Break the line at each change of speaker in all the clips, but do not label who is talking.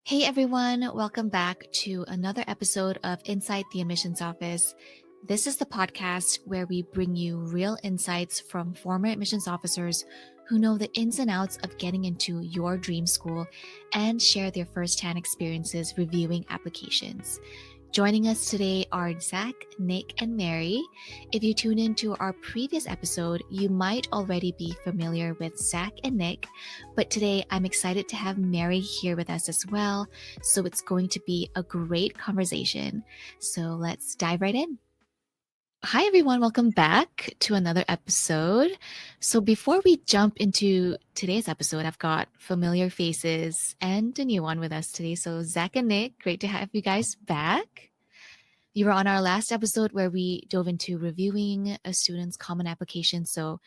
Hey everyone, welcome back to another episode of Inside the Admissions Office. This is the podcast where we bring you real insights from former admissions officers who know the ins and outs of getting into your dream school and share their firsthand experiences reviewing applications. Joining us today are Zach, Nick, and Mary. If you tune into our previous episode, you might already be familiar with Zach and Nick, but today I'm excited to have Mary here with us as well. So it's going to be a great conversation. So let's dive right in. Hi, everyone. Welcome back to another episode. So before we jump into today's episode, I've got familiar faces and a new one with us today. So Zach and Nick, great to have you guys back. You were on our last episode where we dove into reviewing a student's common application. So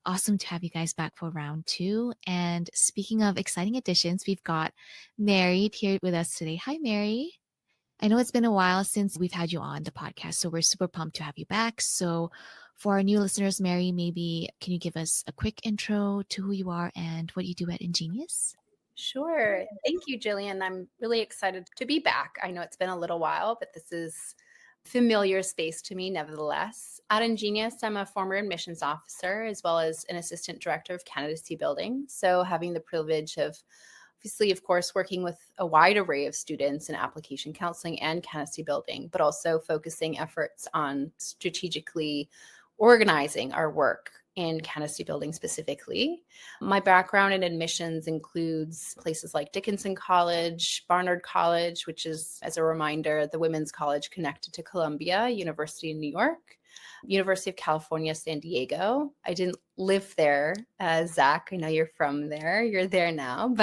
awesome to have you guys back for round two. And speaking of exciting additions, we've got Mary here with us today. Hi, Mary. I know it's been a while since we've had you on the podcast, so we're super pumped to have you back. So for our new listeners, Mary, maybe can you give us a quick intro to who you are and what you do at InGenius?
Sure. Thank you, Jillian. I'm really excited to be back. I know it's been a little while, but this is familiar space to me nevertheless. At InGenius, I'm a former admissions officer as well as an assistant director of candidacy building. So having the privilege of obviously, of course, working with a wide array of students in application counseling and candidacy building, but also focusing efforts on strategically organizing our work in candidacy building specifically. My background in admissions includes places like Dickinson College, Barnard College, which is, as a reminder, the women's college connected to Columbia University in New York, University of California, San Diego. I didn't live there. Zach, I know you're from there. You're there now,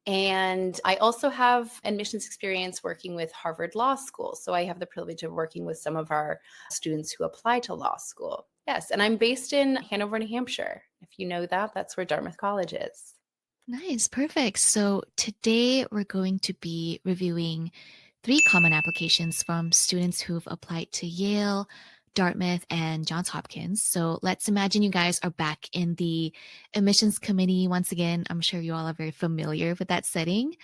and I also have admissions experience working with Harvard Law School. So I have the privilege of working with some of our students who apply to law school. Yes, and I'm based in Hanover, New Hampshire. If you know that, that's where Dartmouth College is.
Nice, perfect. So today we're going to be reviewing 3 common applications from students who've applied to Yale, Dartmouth, and Johns Hopkins. So let's imagine you guys are back in the admissions committee once again. I'm sure you all are very familiar with that setting.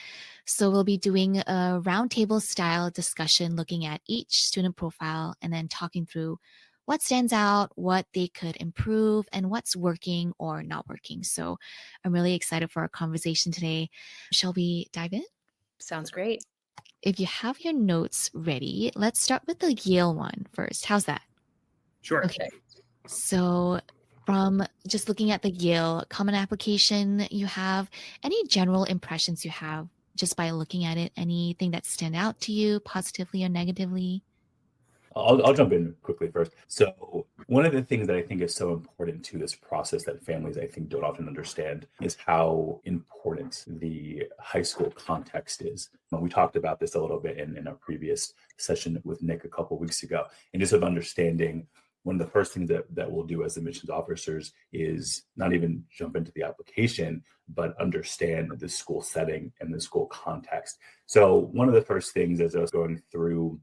So we'll be doing a roundtable style discussion looking at each student profile and then talking through what stands out, what they could improve, and what's working or not working. So I'm really excited for our conversation today. Shall we dive in?
Sounds great.
If you have your notes ready, let's start with the Yale one first. How's that?
Sure.
Okay. So from just looking at the Yale common application, you have any general impressions you have just by looking at it? Anything that stand out to you positively or negatively?
I'll jump in quickly first. So one of the things that I think is so important to this process that families, I think, don't often understand is how important the high school context is. We talked about this a little bit in a previous session with Nick a couple of weeks ago, and just of understanding one of the first things that we'll do as admissions officers is not even jump into the application, but understand the school setting and the school context. So one of the first things as I was going through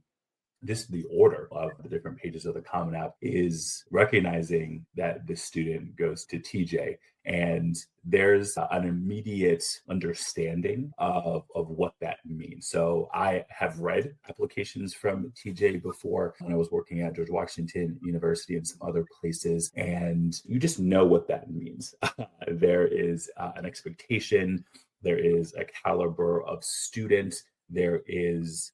just the order of the different pages of the Common App is recognizing that the student goes to TJ, and there's an immediate understanding of what that means. So I have read applications from TJ before when I was working at George Washington University and some other places, and you just know what that means. There is an expectation, there is a caliber of student, there is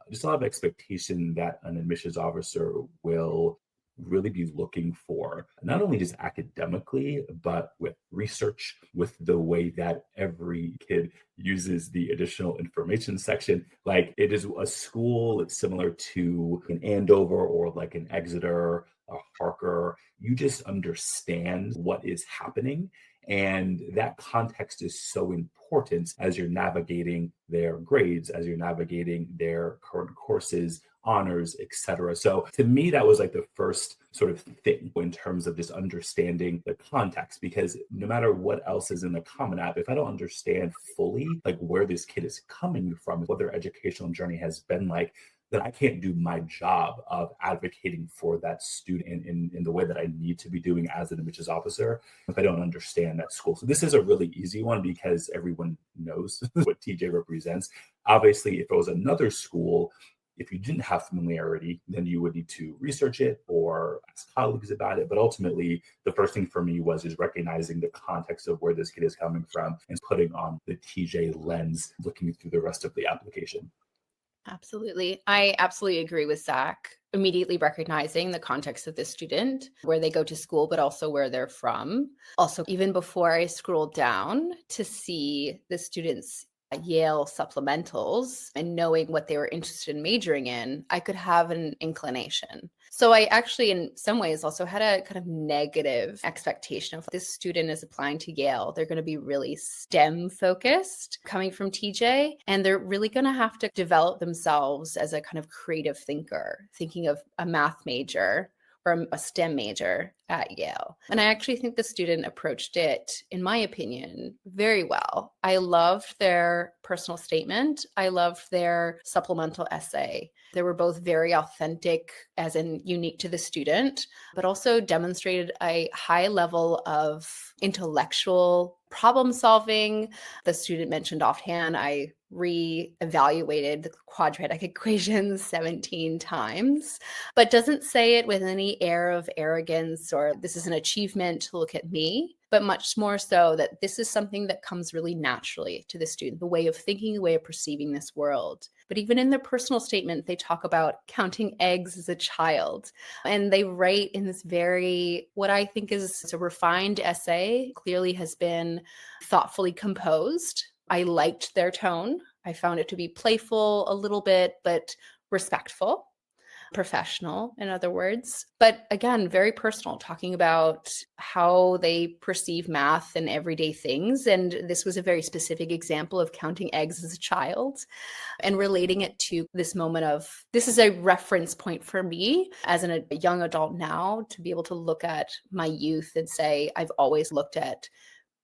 just a lot of expectation that an admissions officer will really be looking for, not only just academically, but with research, with the way that every kid uses the additional information section. Like it is a school, it's similar to an Andover or like an Exeter, a Harker. You just understand what is happening. And that context is so important as you're navigating their grades, as you're navigating their current courses, honors, etc. So to me, that was like the first sort of thing in terms of just understanding the context, because no matter what else is in the Common App, if I don't understand fully like where this kid is coming from, what their educational journey has been like, then I can't do my job of advocating for that student in the way that I need to be doing as an admissions officer if I don't understand that school. So this is a really easy one because everyone knows what TJ represents. Obviously, if it was another school, if you didn't have familiarity, then you would need to research it or ask colleagues about it. But ultimately, the first thing for me is recognizing the context of where this kid is coming from and putting on the TJ lens, looking through the rest of the application.
Absolutely. I absolutely agree with Zach. Immediately recognizing the context of the student, where they go to school, but also where they're from. Also, even before I scroll down to see the students' Yale supplementals and knowing what they were interested in majoring in, I could have an inclination. So I actually, in some ways, also had a kind of negative expectation of this student is applying to Yale. They're going to be really STEM focused coming from TJ, and they're really going to have to develop themselves as a kind of creative thinker, thinking of a math major or a STEM major at Yale. And I actually think the student approached it, in my opinion, very well. I loved their personal statement. I loved their supplemental essay. They were both very authentic, as in unique to the student, but also demonstrated a high level of intellectual problem solving. The student mentioned offhand, I re-evaluated the quadratic equations 17 times, but doesn't say it with any air of arrogance or this is an achievement, look at me, but much more so that this is something that comes really naturally to the student, the way of thinking, the way of perceiving this world. But even in their personal statement, they talk about counting eggs as a child. And they write in this very, what I think is a refined essay, clearly has been thoughtfully composed. I liked their tone. I found it to be playful a little bit, but respectful, professional, in other words. But again, very personal, talking about how they perceive math and everyday things. And this was a very specific example of counting eggs as a child and relating it to this moment of, this is a reference point for me as a young adult now to be able to look at my youth and say, I've always looked at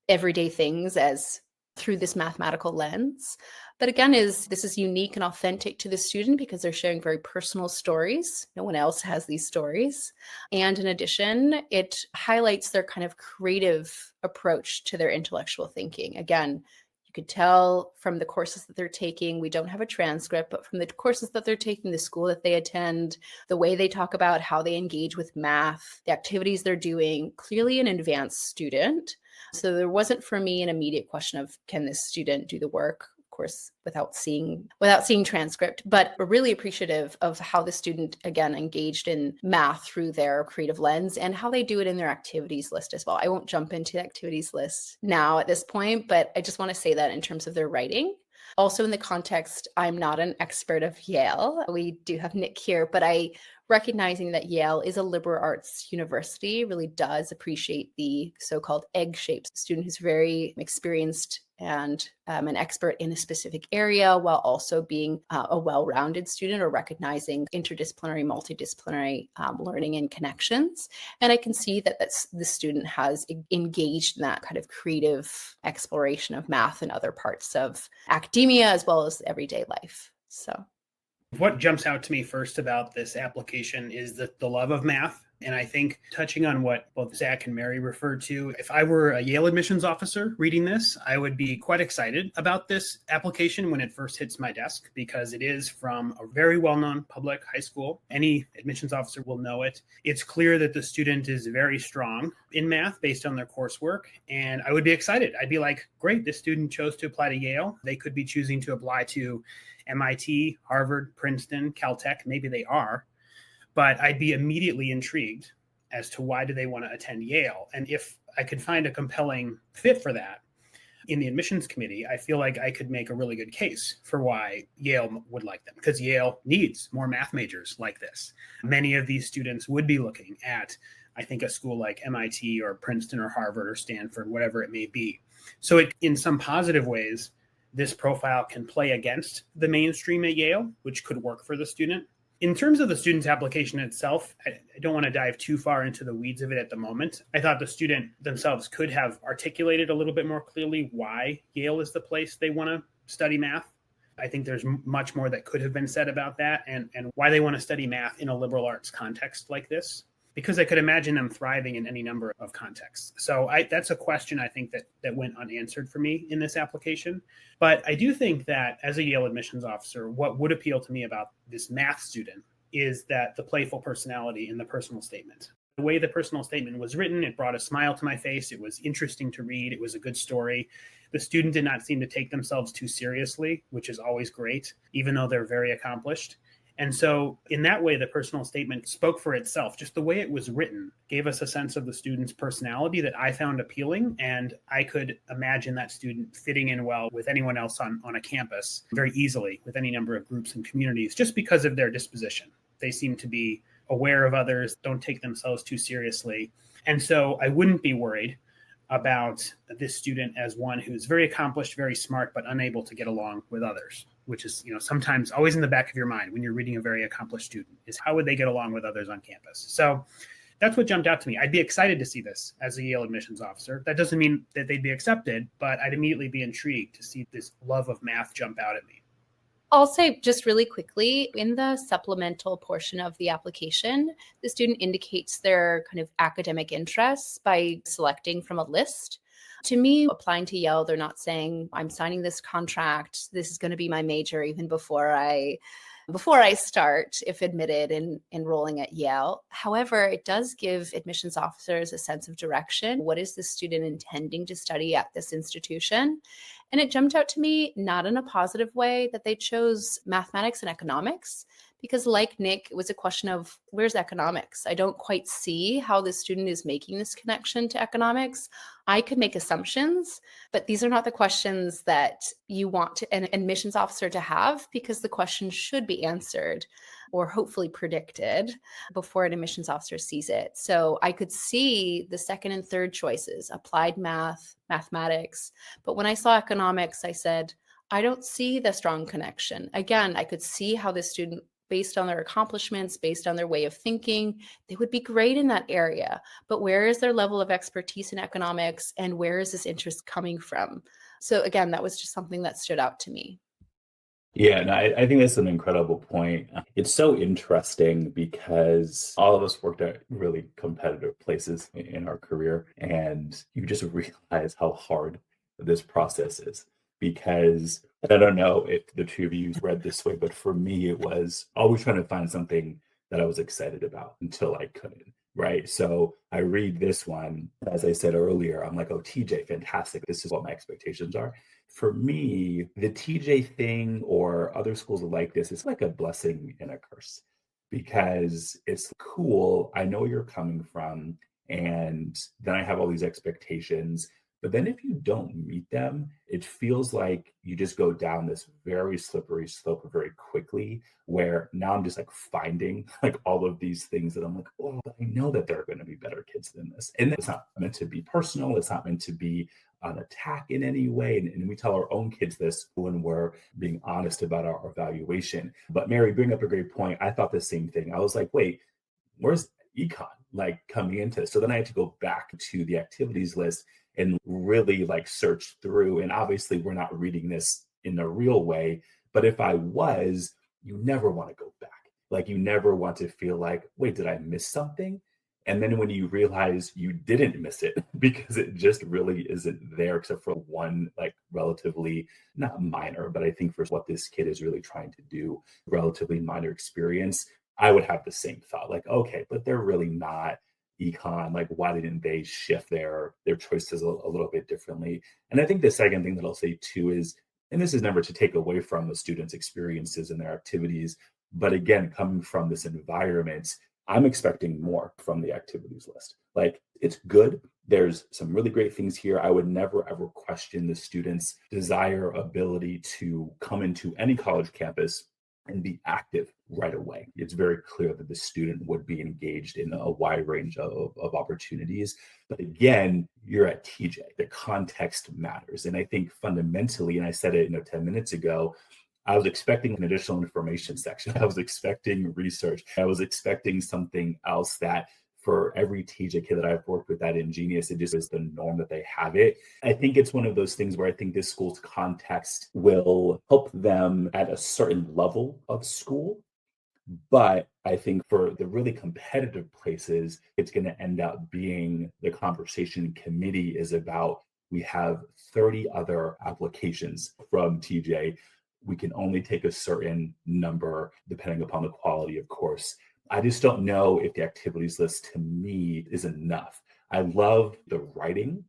everyday things as through this mathematical lens. But again, this is unique and authentic to the student because they're sharing very personal stories. No one else has these stories. And in addition, it highlights their kind of creative approach to their intellectual thinking. Again, you could tell from the courses that they're taking, we don't have a transcript, but from the courses that they're taking, the school that they attend, the way they talk about how they engage with math, the activities they're doing, clearly an advanced student. So there wasn't for me an immediate question of, can this student do the work? Of course, without seeing transcript, but really appreciative of how the student, again, engaged in math through their creative lens and how they do it in their activities list as well. I won't jump into the activities list now at this point, but I just want to say that in terms of their writing. Also in the context, I'm not an expert of Yale. We do have Nick here, but recognizing that Yale is a liberal arts university really does appreciate the so-called egg-shaped student who's very experienced and an expert in a specific area while also being a well-rounded student or recognizing interdisciplinary, multidisciplinary learning and connections. And I can see that the student has engaged in that kind of creative exploration of math and other parts of academia as well as everyday life. So
what jumps out to me first about this application is the love of math. And I think touching on what both Zach and Mary referred to, if I were a Yale admissions officer reading this, I would be quite excited about this application when it first hits my desk, because it is from a very well-known public high school. Any admissions officer will know it. It's clear that the student is very strong in math based on their coursework. And I would be excited. I'd be like, great, this student chose to apply to Yale. They could be choosing to apply to MIT, Harvard, Princeton, Caltech. Maybe they are. But I'd be immediately intrigued as to why do they want to attend Yale. And if I could find a compelling fit for that in the admissions committee, I feel like I could make a really good case for why Yale would like them, because Yale needs more math majors like this. Many of these students would be looking at, I think, a school like MIT or Princeton or Harvard or Stanford, whatever it may be. So in some positive ways, this profile can play against the mainstream at Yale, which could work for the student. In terms of the student's application itself, I don't want to dive too far into the weeds of it at the moment. I thought the student themselves could have articulated a little bit more clearly why Yale is the place they want to study math. I think there's much more that could have been said about that and why they want to study math in a liberal arts context like this, because I could imagine them thriving in any number of contexts. So that's a question I think that went unanswered for me in this application. But I do think that as a Yale admissions officer, what would appeal to me about this math student is that the playful personality in the personal statement. The way the personal statement was written, it brought a smile to my face. It was interesting to read. It was a good story. The student did not seem to take themselves too seriously, which is always great, even though they're very accomplished. And so in that way, the personal statement spoke for itself. Just the way it was written gave us a sense of the student's personality that I found appealing. And I could imagine that student fitting in well with anyone else on a campus very easily with any number of groups and communities, just because of their disposition. They seem to be aware of others, don't take themselves too seriously. And so I wouldn't be worried about this student as one who's very accomplished, very smart, but unable to get along with others, which is, sometimes always in the back of your mind when you're reading a very accomplished student, is how would they get along with others on campus? So that's what jumped out to me. I'd be excited to see this as a Yale admissions officer. That doesn't mean that they'd be accepted, but I'd immediately be intrigued to see this love of math jump out at me.
I'll say just really quickly, in the supplemental portion of the application, the student indicates their kind of academic interests by selecting from a list. To me, applying to Yale, they're not saying, I'm signing this contract, this is going to be my major even before I start, if admitted, in enrolling at Yale. However, it does give admissions officers a sense of direction. What is the student intending to study at this institution? And it jumped out to me, not in a positive way, that they chose mathematics and economics, because like Nick, it was a question of where's economics? I don't quite see how the student is making this connection to economics. I could make assumptions, but these are not the questions that you want an admissions officer to have, because the question should be answered or hopefully predicted before an admissions officer sees it. So I could see the second and third choices, applied math, mathematics. But when I saw economics, I said, I don't see the strong connection. Again, I could see how the student, based on their accomplishments, based on their way of thinking, they would be great in that area. But where is their level of expertise in economics, and where is this interest coming from? So again, that was just something that stood out to me.
Yeah, no, I think that's an incredible point. It's so interesting because all of us worked at really competitive places in our career, and you just realize how hard this process is. Because I don't know if the two of you read this way, but for me, it was always trying to find something that I was excited about until I couldn't. Right. So I read this one, as I said earlier, I'm like, oh, TJ, fantastic. This is what my expectations are. For me, the TJ thing or other schools like this, it's like a blessing and a curse, because it's cool. I know where you're coming from. And then I have all these expectations. But then if you don't meet them, it feels like you just go down this very slippery slope very quickly, where now I'm just like finding like all of these things that I'm like, oh, I know that there are going to be better kids than this. And it's not meant to be personal. It's not meant to be an attack in any way. And we tell our own kids this when we're being honest about our evaluation. But Mary, bring up a great point. I thought the same thing. I was like, wait, where's econ like coming into this? So then I had to go back to the activities list and really like search through. And obviously we're not reading this in a real way, but if I was, you never want to go back. Like you never want to feel like, wait, did I miss something? And then when you realize you didn't miss it, because it just really isn't there, except for one like relatively, not minor, but I think for what this kid is really trying to do, relatively minor experience, I would have the same thought, like, okay, but they're really not econ. Like, why didn't they shift their choices a little bit differently? And I think the second thing that I'll say too is, and this is never to take away from the students' experiences and their activities, but again, coming from this environment, I'm expecting more from the activities list. Like, it's good. There's some really great things here. I would never, ever question the students' desire, ability to come into any college campus and be active right away. It's very clear that the student would be engaged in a wide range of opportunities. But again, you're at TJ. The context matters. And I think fundamentally, and I said it 10 minutes ago, I was expecting an additional information section. I was expecting research. I was expecting something else that for every TJ kid that I've worked with at InGenius, it just is the norm that they have it. I think it's one of those things where I think this school's context will help them at a certain level of school. But I think for the really competitive places, it's going to end up being the conversation committee is about, we have 30 other applications from TJ. We can only take a certain number depending upon the quality, of course. I just don't know if the activities list to me is enough. I love the writing.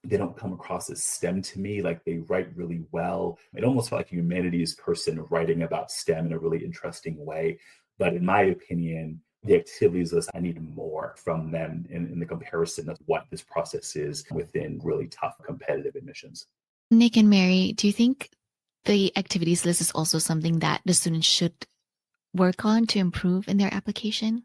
They don't come across as STEM to me. Like, they write really well. It almost felt like a humanities person writing about STEM in a really interesting way. But in my opinion, the activities list, I need more from them in the comparison of what this process is within really tough competitive admissions.
Nick and Mary, do you think the activities list is also something that the students should work on to improve in their application?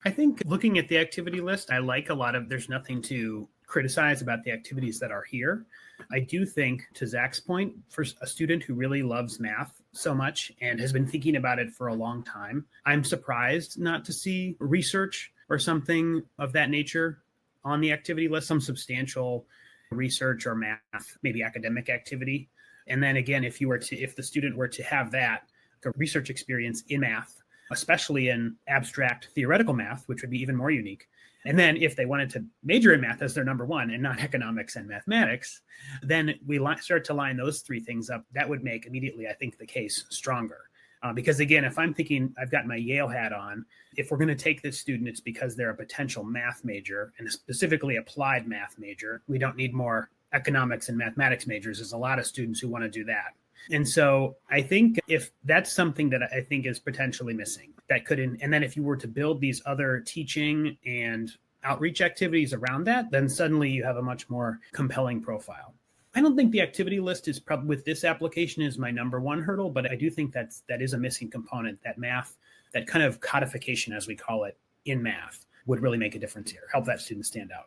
I think looking at the activity list, I like a lot of, there's nothing to criticize about the activities that are here. I do think, to Zach's point, for a student who really loves math so much and has been thinking about it for a long time, I'm surprised not to see research or something of that nature on the activity list, some substantial research or math, maybe academic activity. And then again, if the student were to have that research experience in math, especially in abstract theoretical math, which would be even more unique. And then if they wanted to major in math as their number one and not economics and mathematics, then we start to line those three things up. That would make immediately, I think, the case stronger. Because again, if I'm thinking I've got my Yale hat on, if we're going to take this student, it's because they're a potential math major and specifically applied math major. We don't need more economics and mathematics majors. There's a lot of students who want to do that. And so I think if that's something that I think is potentially missing, that could, and then if you were to build these other teaching and outreach activities around that, then suddenly you have a much more compelling profile. I don't think the activity list is probably with this application is my number one hurdle, but I do think that is a missing component, that math, that kind of codification, as we call it, in math would really make a difference here, help that student stand out.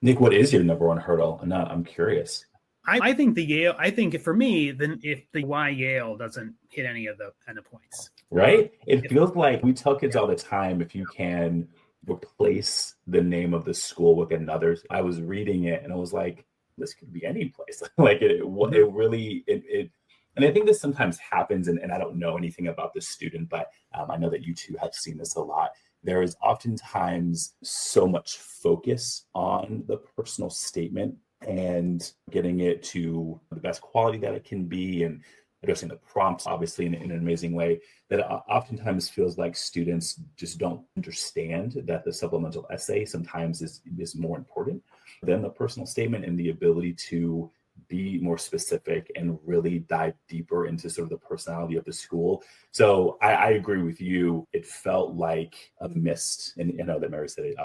Nick, what is your number one hurdle? I'm curious.
I think I think for me, then if the why Yale doesn't hit any of the points.
Right? It feels like we tell kids all the time, if you can replace the name of the school with another. I was reading it and I was like, this could be any place. Like it really, and I think this sometimes happens, and I don't know anything about this student, but I know that you two have seen this a lot. There is oftentimes so much focus on the personal statement and getting it to the best quality that it can be and addressing the prompts, obviously, in an amazing way, that it oftentimes feels like students just don't understand that the supplemental essay sometimes is more important than the personal statement, and the ability to be more specific and really dive deeper into sort of the personality of the school. So I agree with you. It felt like a missed, and I know that Mary said it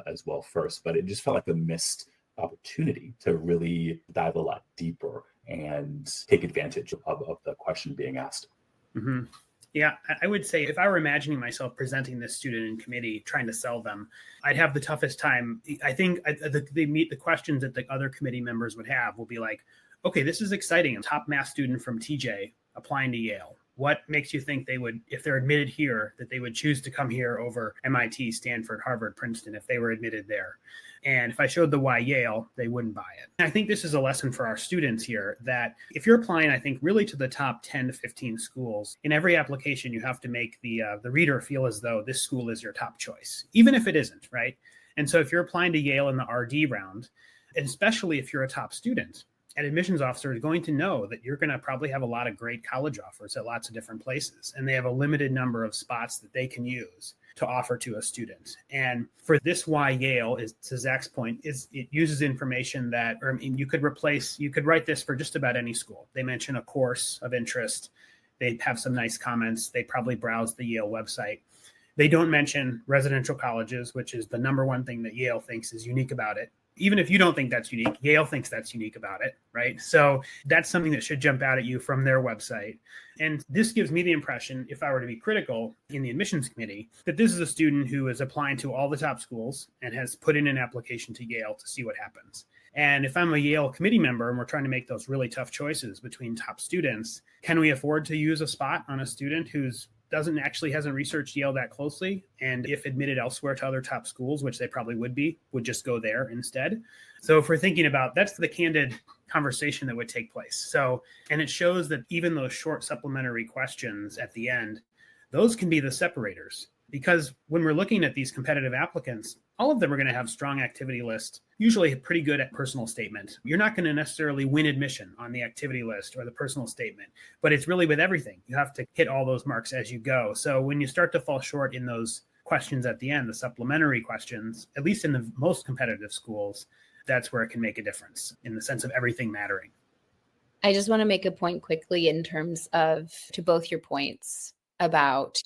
as well first, but it just felt like a missed opportunity to really dive a lot deeper and take advantage of the question being asked.
Mm-hmm. Yeah, I would say if I were imagining myself presenting this student in committee, trying to sell them, I'd have the toughest time. I think the questions that the other committee members would have will be like, okay, this is exciting. A top math student from TJ applying to Yale. What makes you think they would, if they're admitted here, that they would choose to come here over MIT, Stanford, Harvard, Princeton, if they were admitted there? And if I showed the why Yale, they wouldn't buy it. And I think this is a lesson for our students here, that if you're applying, I think, really to the top 10 to 15 schools, in every application, you have to make the reader feel as though this school is your top choice, even if it isn't, right? And so if you're applying to Yale in the RD round, and especially if you're a top student, an admissions officer is going to know that you're going to probably have a lot of great college offers at lots of different places. And they have a limited number of spots that they can use to offer to a student. And for this why Yale, is to Zach's point, is it uses information that, or I mean, you could write this for just about any school. They mention a course of interest. They have some nice comments. They probably browse the Yale website. They don't mention residential colleges, which is the number one thing that Yale thinks is unique about it. Even if you don't think that's unique, Yale thinks that's unique about it, right? So that's something that should jump out at you from their website. And this gives me the impression, if I were to be critical in the admissions committee, that this is a student who is applying to all the top schools and has put in an application to Yale to see what happens. And if I'm a Yale committee member and we're trying to make those really tough choices between top students, can we afford to use a spot on a student who's hasn't researched Yale that closely. And if admitted elsewhere to other top schools, which they probably would just go there instead. So if we're thinking about, that's the candid conversation that would take place. So, and it shows that even those short supplementary questions at the end, those can be the separators. Because when we're looking at these competitive applicants, all of them are going to have strong activity list, usually a pretty good at personal statement. You're not going to necessarily win admission on the activity list or the personal statement, but it's really with everything. You have to hit all those marks as you go. So when you start to fall short in those questions at the end, the supplementary questions, at least in the most competitive schools, that's where it can make a difference in the sense of everything mattering.
I just want to make a point quickly in terms of, to both your points, about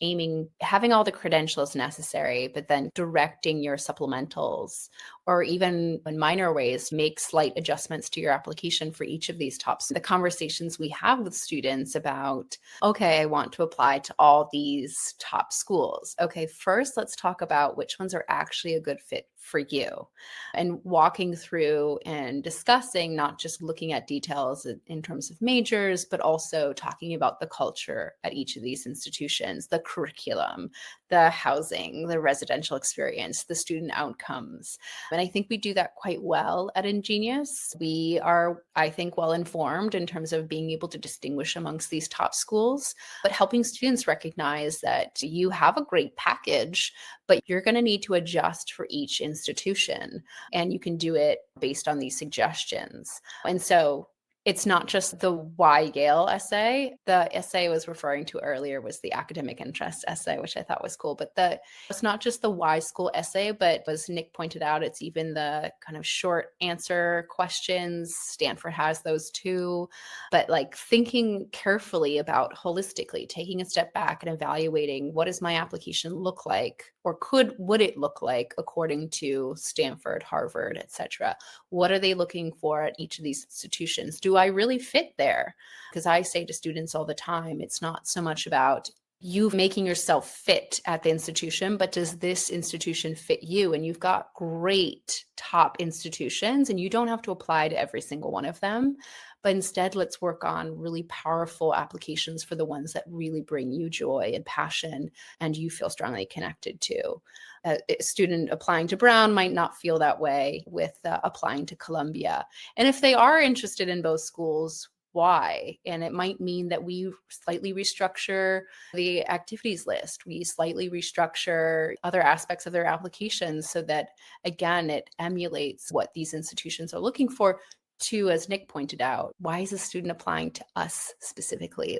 having all the credentials necessary, but then directing your supplementals, or even in minor ways, make slight adjustments to your application for each of these tops. The conversations we have with students about, okay, I want to apply to all these top schools. Okay, first, let's talk about which ones are actually a good fit for you, and walking through and discussing, not just looking at details in terms of majors, but also talking about the culture at each of these institutions, the curriculum, the housing, the residential experience, the student outcomes. And I think we do that quite well at InGenius. We are, I think, well informed in terms of being able to distinguish amongst these top schools, but helping students recognize that you have a great package, but you're going to need to adjust for each institution. And you can do it based on these suggestions. And so it's not just the why Yale essay. The essay I was referring to earlier was the academic interest essay, which I thought was cool. But it's not just the why school essay, but as Nick pointed out, it's even the kind of short answer questions. Stanford has those too. But like thinking carefully about holistically, taking a step back and evaluating, what does my application look like? Or would it look like according to Stanford, Harvard, et cetera? What are they looking for at each of these institutions? Do I really fit there? Because I say to students all the time, it's not so much about you making yourself fit at the institution, but does this institution fit you? And you've got great top institutions, and you don't have to apply to every single one of them. But instead, let's work on really powerful applications for the ones that really bring you joy and passion and you feel strongly connected to. A student applying to Brown might not feel that way with applying to Columbia. And if they are interested in both schools, why? And it might mean that we slightly restructure the activities list. We slightly restructure other aspects of their applications so that, again, it emulates what these institutions are looking for. To, as Nick pointed out, why is a student applying to us specifically?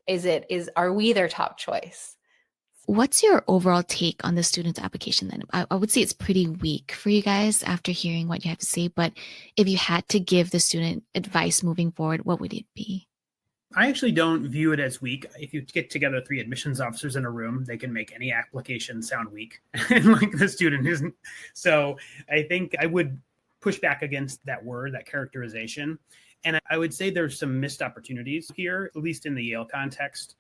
Are we their top choice?
What's your overall take on the student's application then? I would say it's pretty weak for you guys after hearing what you have to say, but if you had to give the student advice moving forward, what would it be?
I actually don't view it as weak. If you get together 3 admissions officers in a room, they can make any application sound weak, and like the student isn't. So I think I would push back against that word, that characterization. And I would say there's some missed opportunities here, at least in the Yale context.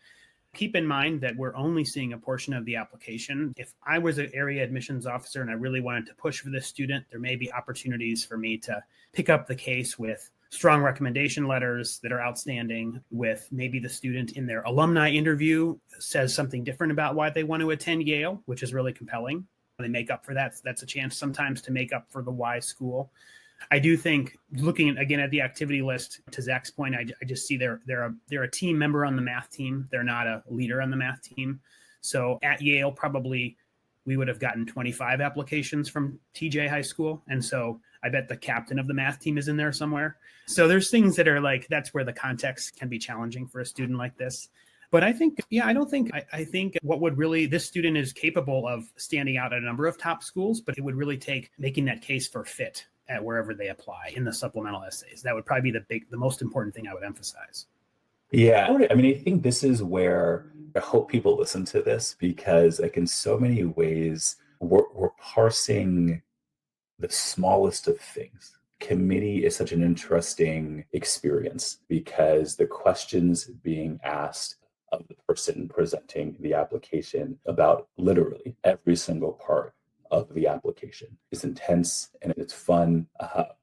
Keep in mind that we're only seeing a portion of the application. If I was an area admissions officer and I really wanted to push for this student, there may be opportunities for me to pick up the case with strong recommendation letters that are outstanding, with maybe the student in their alumni interview says something different about why they want to attend Yale, which is really compelling. They make up for that. That's a chance sometimes to make up for the why school. I do think, looking again at the activity list, to Zach's point, I just see they're a team member on the math team. They're not a leader on the math team. So at Yale, probably we would have gotten 25 applications from TJ High School. And so I bet the captain of the math team is in there somewhere. So there's things that are like, that's where the context can be challenging for a student like this. But I think, I think what would really, this student is capable of standing out at a number of top schools, but it would really take making that case for fit at wherever they apply in the supplemental essays. That would probably be the most important thing I would emphasize.
Yeah, I mean, I think this is where I hope people listen to this, because like in so many ways, we're parsing the smallest of things. Committee is such an interesting experience because the questions being asked of the person presenting the application about literally every single part of the application is intense and it's fun,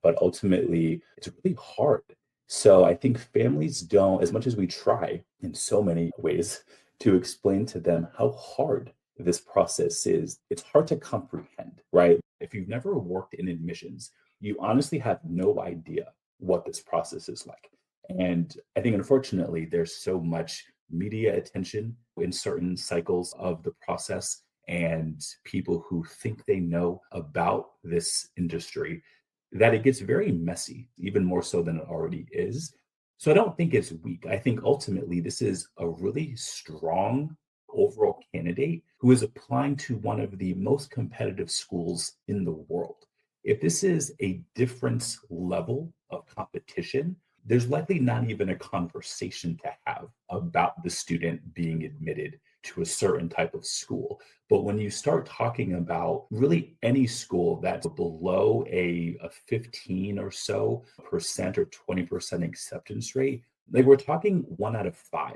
but ultimately it's really hard. So I think families don't, as much as we try in so many ways to explain to them how hard this process is. It's hard to comprehend, right? If you've never worked in admissions, you honestly have no idea what this process is like. And I think, unfortunately, there's so much media attention in certain cycles of the process and people who think they know about this industry that it gets very messy, even more so than it already is. So I don't think it's weak. I think ultimately this is a really strong overall candidate who is applying to one of the most competitive schools in the world. If this is a different level of competition, there's likely not even a conversation to have about the student being admitted to a certain type of school. But when you start talking about really any school that's below a 15 or so percent or 20% acceptance rate, like we're talking 1 out of 5.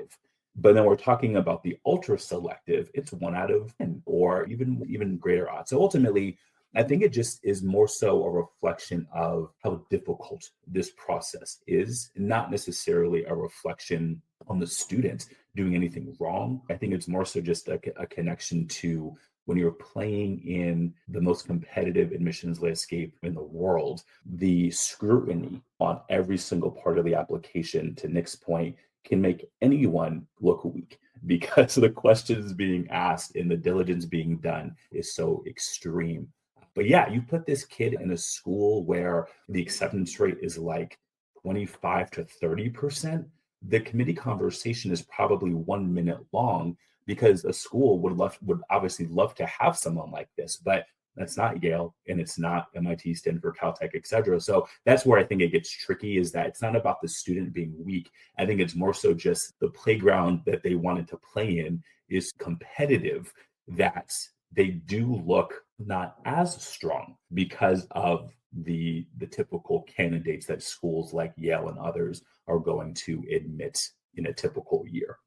But then we're talking about the ultra selective, it's 1 out of 10 or even greater odds. So ultimately, I think it just is more so a reflection of how difficult this process is, not necessarily a reflection on the student doing anything wrong. I think it's more so just a connection to when you're playing in the most competitive admissions landscape in the world, the scrutiny on every single part of the application, to Nick's point, can make anyone look weak because the questions being asked and the diligence being done is so extreme. But yeah, you put this kid in a school where the acceptance rate is like 25 to 30%, the committee conversation is probably 1 minute long because a school would obviously love to have someone like this, but that's not Yale and it's not MIT, Stanford, Caltech, et cetera. So that's where I think it gets tricky, is that it's not about the student being weak. I think it's more so just the playground that they wanted to play in is competitive, that they do look not as strong because of the typical candidates that schools like Yale and others are going to admit in a typical year.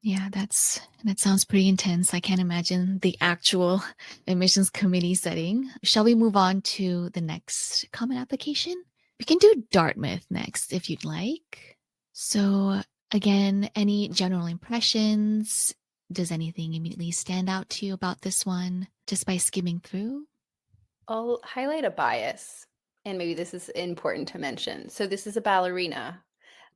Yeah, that sounds pretty intense. I can't imagine the actual admissions committee setting. Shall we move on to the next common application? We can do Dartmouth next if you'd like. So again, any general impressions? Does anything immediately stand out to you about this one just by skimming through?
I'll highlight a bias, and maybe this is important to mention. So this is a ballerina.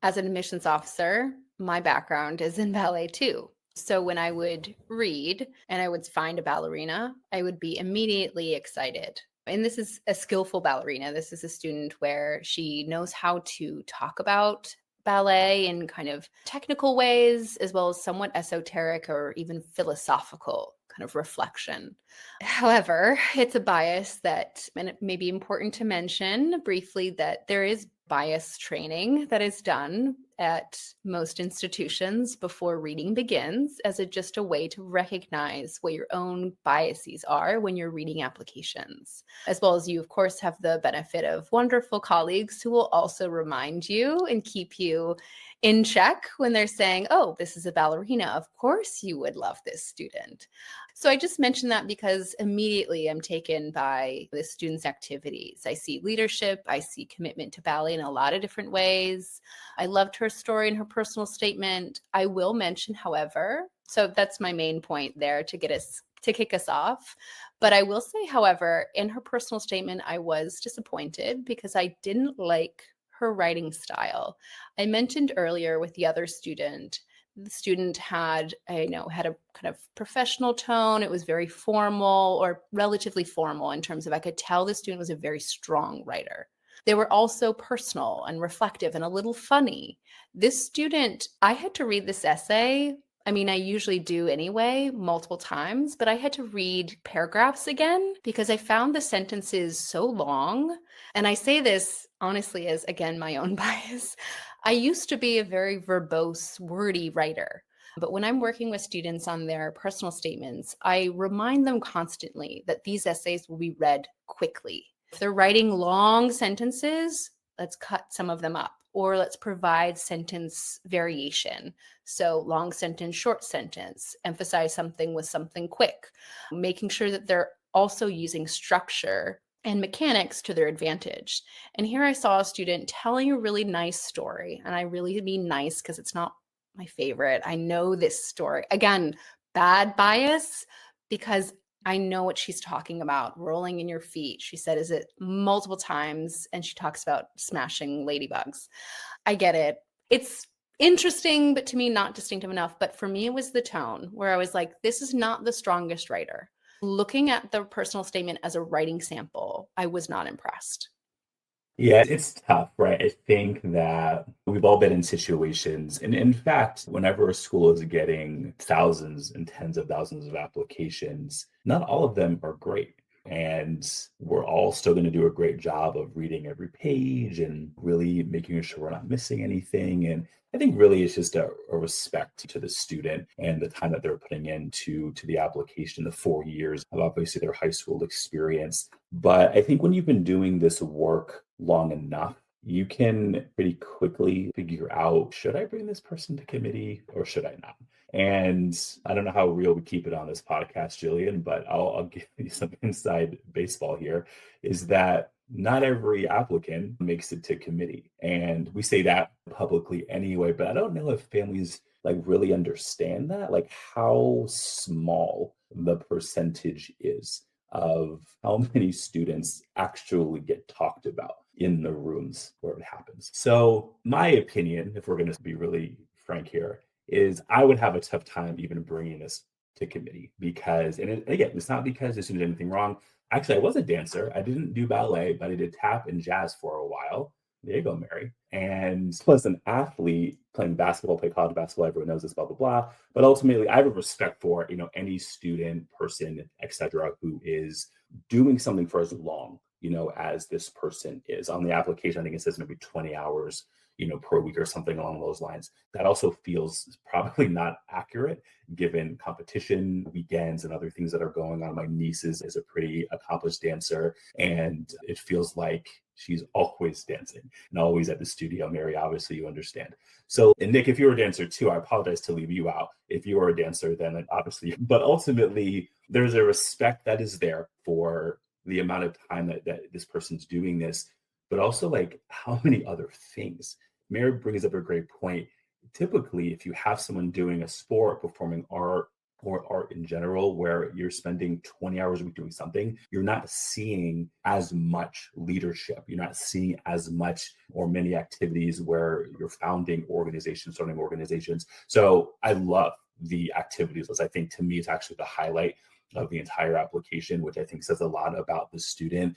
As an admissions officer, my background is in ballet too. So when I would read and I would find a ballerina, I would be immediately excited. And this is a skillful ballerina. This is a student where she knows how to talk about ballet in kind of technical ways, as well as somewhat esoteric or even philosophical kind of reflection. However, it's a bias that, and it may be important to mention briefly, that there is bias training that is done at most institutions before reading begins, as just a way to recognize what your own biases are when you're reading applications. As well as you, of course, have the benefit of wonderful colleagues who will also remind you and keep you in check when they're saying, oh, this is a ballerina. Of course you would love this student. So I just mentioned that because immediately I'm taken by the students' activities. I see leadership, I see commitment to ballet in a lot of different ways. I loved her story and her personal statement. I will mention, however, so that's my main point there to kick us off. But I will say, however, in her personal statement, I was disappointed because I didn't like her writing style. I mentioned earlier with the other student, the student had a kind of professional tone. It was very formal, or relatively formal, in terms of I could tell the student was a very strong writer. They were also personal and reflective and a little funny. This student, I had to read this essay. I mean, I usually do anyway, multiple times, but I had to read paragraphs again because I found the sentences so long. And I say this honestly as, again, my own bias. I used to be a very verbose, wordy writer. But when I'm working with students on their personal statements, I remind them constantly that these essays will be read quickly. If they're writing long sentences, let's cut some of them up, or let's provide sentence variation. So long sentence, short sentence, emphasize something with something quick, making sure that they're also using structure and mechanics to their advantage. And here I saw a student telling a really nice story, and I really mean nice because it's not my favorite. I know this story. Again, bad bias, because I know what she's talking about. Rolling in your feet. She says it multiple times, and she talks about smashing ladybugs. I get it. It's interesting, but to me, not distinctive enough. But for me, it was the tone where I was like, this is not the strongest writer. Looking at the personal statement as a writing sample, I was not impressed.
Yeah, it's tough, right? I think that we've all been in situations, and in fact, whenever a school is getting thousands and tens of thousands of applications, not all of them are great. And we're all still going to do a great job of reading every page and really making sure we're not missing anything. And I think really it's just a respect to the student and the time that they're putting into the application, the 4 years of obviously their high school experience. But I think when you've been doing this work long enough, you can pretty quickly figure out, should I bring this person to committee or should I not? And I don't know how real we keep it on this podcast, Jillian, but I'll give you some inside baseball here, is that not every applicant makes it to committee. And we say that publicly anyway, but I don't know if families like really understand that, like how small the percentage is of how many students actually get talked about in the rooms where it happens. So my opinion, if we're going to be really frank here, is I would have a tough time even bringing this to committee because, again, it's not because this is anything wrong. Actually, I was a dancer. I didn't do ballet, but I did tap and jazz for a while. There you go, Mary. And plus an athlete playing basketball, play college basketball, everyone knows this, blah, blah, blah. But ultimately, I have a respect for, any student, person, etc., who is doing something for as long, as this person is. On the application, I think it says maybe 20 hours, per week or something along those lines. That also feels probably not accurate given competition weekends and other things that are going on. My niece is a pretty accomplished dancer, and it feels like she's always dancing and always at the studio. Mary, obviously you understand. So, and Nick, if you're a dancer too, I apologize to leave you out. If you are a dancer, then obviously, but ultimately there's a respect that is there for the amount of time that this person's doing this, but also like how many other things. Mary brings up a great point. Typically, if you have someone doing a sport, performing art, or art in general, where you're spending 20 hours a week doing something, you're not seeing as much leadership. You're not seeing as much or many activities where you're founding organizations, starting organizations. So I love the activities list. I think to me, it's actually the highlight of the entire application, which I think says a lot about the student.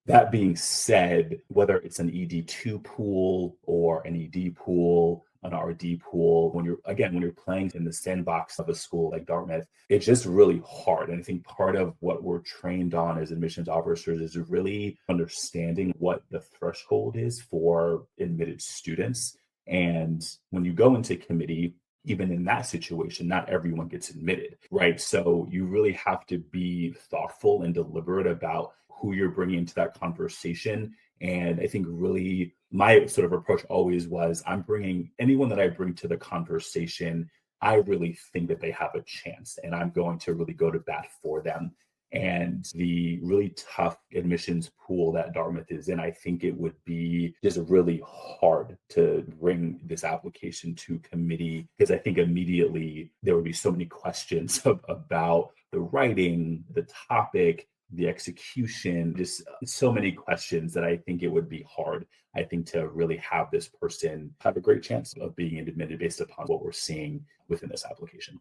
That being said, whether it's an ED2 pool or an ED pool, an RD pool, when you're playing in the sandbox of a school like Dartmouth, it's just really hard. And I think part of what we're trained on as admissions officers is really understanding what the threshold is for admitted students. And when you go into committee, even in that situation, not everyone gets admitted, right? So you really have to be thoughtful and deliberate about who you're bringing into that conversation. And I think really my sort of approach always was, I'm bringing anyone that I bring to the conversation, I really think that they have a chance and I'm going to really go to bat for them. And the really tough admissions pool that Dartmouth is in, I think it would be just really hard to bring this application to committee, because I think immediately there would be so many questions about the writing, the topic, the execution, just so many questions that I think it would be hard, I think, to really have this person have a great chance of being admitted based upon what we're seeing within this application.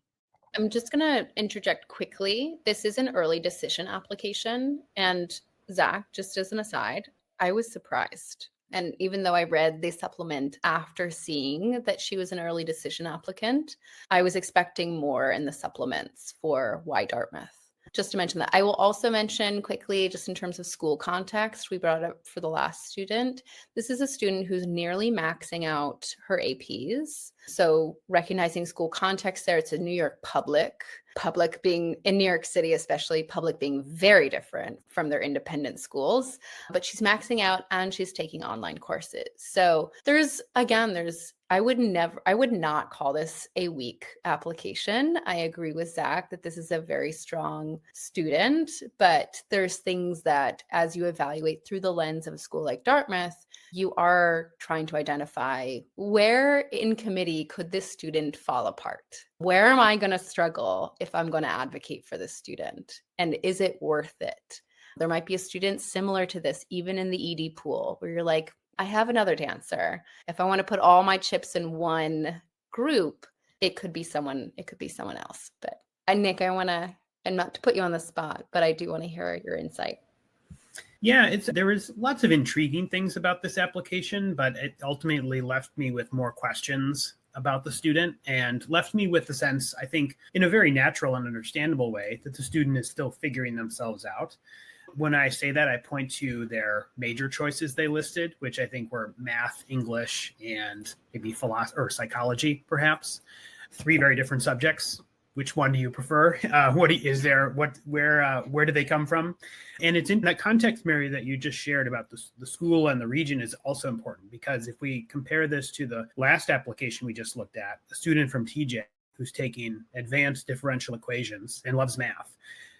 I'm just going to interject quickly. This is an early decision application. And Zach, just as an aside, I was surprised. And even though I read the supplement after seeing that she was an early decision applicant, I was expecting more in the supplements for why Dartmouth. Just to mention that. I will also mention quickly, just in terms of school context, we brought it up for the last student. This is a student who's nearly maxing out her APs. So recognizing school context there, it's a New York public being in New York City, especially public being very different from their independent schools, but she's maxing out and she's taking online courses. So I would not call this a weak application. I agree with Zach that this is a very strong student, but there's things that as you evaluate through the lens of a school like Dartmouth, you are trying to identify where in committee could this student fall apart? Where am I going to struggle if I'm going to advocate for this student? And is it worth it? There might be a student similar to this, even in the ED pool, where you're like, I have another dancer. If I want to put all my chips in one group, it could be someone else. But Nick, and not to put you on the spot, but I do want to hear your insight.
Yeah, there was lots of intriguing things about this application, but it ultimately left me with more questions about the student and left me with the sense, I think, in a very natural and understandable way, that the student is still figuring themselves out. When I say that, I point to their major choices they listed, which I think were math, English, and maybe philosophy or psychology, perhaps. 3 very different subjects. Which one do you prefer? Where do they come from? And it's in that context, Mary, that you just shared about the school and the region is also important, because if we compare this to the last application we just looked at, a student from TJ who's taking advanced differential equations and loves math,